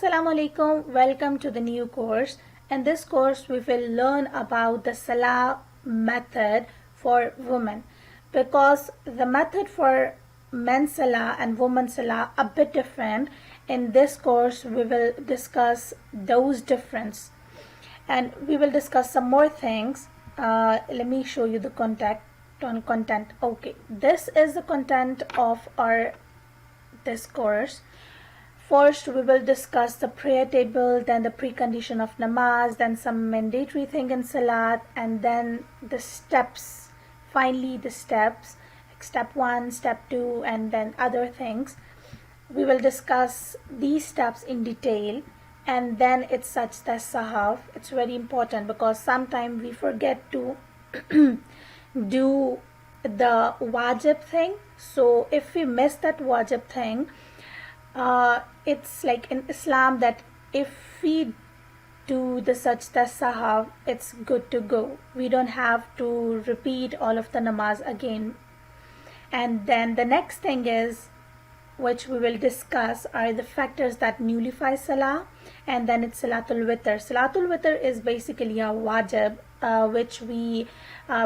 Assalamu alaikum, welcome to the new course. In this course we will learn about the Salah method for women, because the method for men's Salah and women's Salah are a bit different. In this course we will discuss those differences and we will discuss some more things. Let me show you the content. Okay, this is the content of our this course. First, we will discuss the prayer table, then the precondition of namaz, then some mandatory thing in salat, and then the steps. Finally, the steps, like step 1, step 2, and then other things. We will discuss these steps in detail, and then it's such that sahaf. It's very important because sometimes we forget to do the wajib thing. So if we miss that wajib thing, it's like in Islam that if we do the sajda sahab, it's good to go. We don't have to repeat all of the namaz again. And then the next thing is, which we will discuss, are the factors that nullify salah, and then it's salatul witr. Salatul witr is basically a wajib which we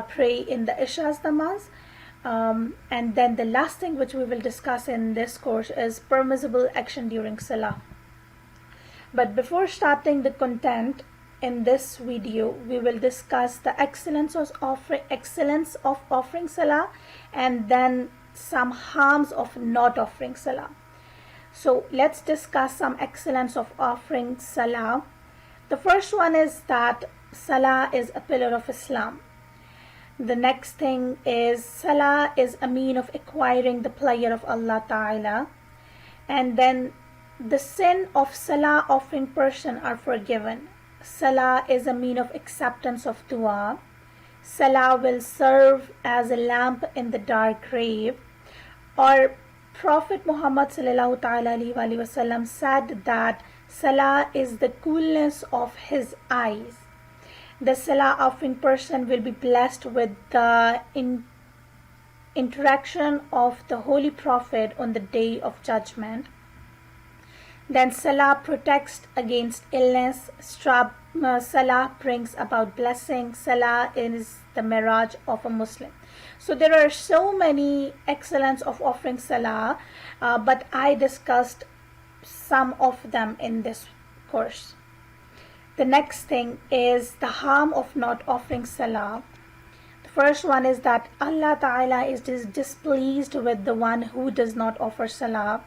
pray in the isha's namaz. And then the last thing which we will discuss in this course is permissible action during Salah. But before starting the content in this video, we will discuss the excellence of offering Salah, and then some harms of not offering Salah. So let's discuss some excellence of offering Salah. The first one is that Salah is a pillar of Islam. The next thing is Salah is a mean of acquiring the pleasure of Allah Ta'ala. And then the sin of Salah offering person are forgiven. Salah is a mean of acceptance of dua. Salah will serve as a lamp in the dark grave. Or Prophet Muhammad Sallallahu Ta'ala Alaihi Wasallam said that Salah is the coolness of his eyes. The Salah offering person will be blessed with the interaction of the Holy Prophet on the Day of Judgment. Then Salah protects against illness. Salah brings about blessing. Salah is the mirage of a Muslim. So there are so many excellence of offering Salah, but I discussed some of them in this course. The next thing is the harm of not offering Salah. The first one is that Allah Ta'ala is displeased with the one who does not offer Salah.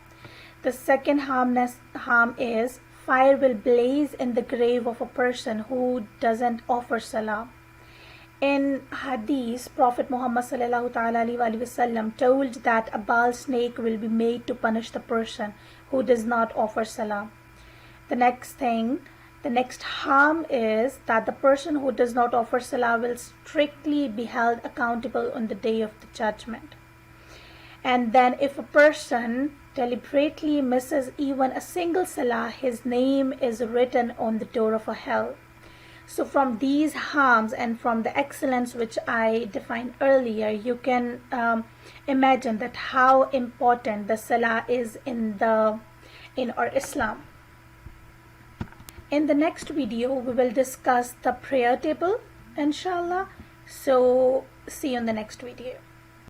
The second harm is fire will blaze in the grave of a person who doesn't offer Salah. In Hadith, Prophet Muhammad Sallallahu Ta'ala Alaihi Wasallam told that a bald snake will be made to punish the person who does not offer Salah. The next harm is that the person who does not offer Salah will strictly be held accountable on the Day of the Judgment. And then if a person deliberately misses even a single Salah, his name is written on the door of a hell. So from these harms and from the excellence which I defined earlier, you can imagine that how important the Salah is in our Islam. In the next video, we will discuss the prayer table, inshallah. So see you in the next video.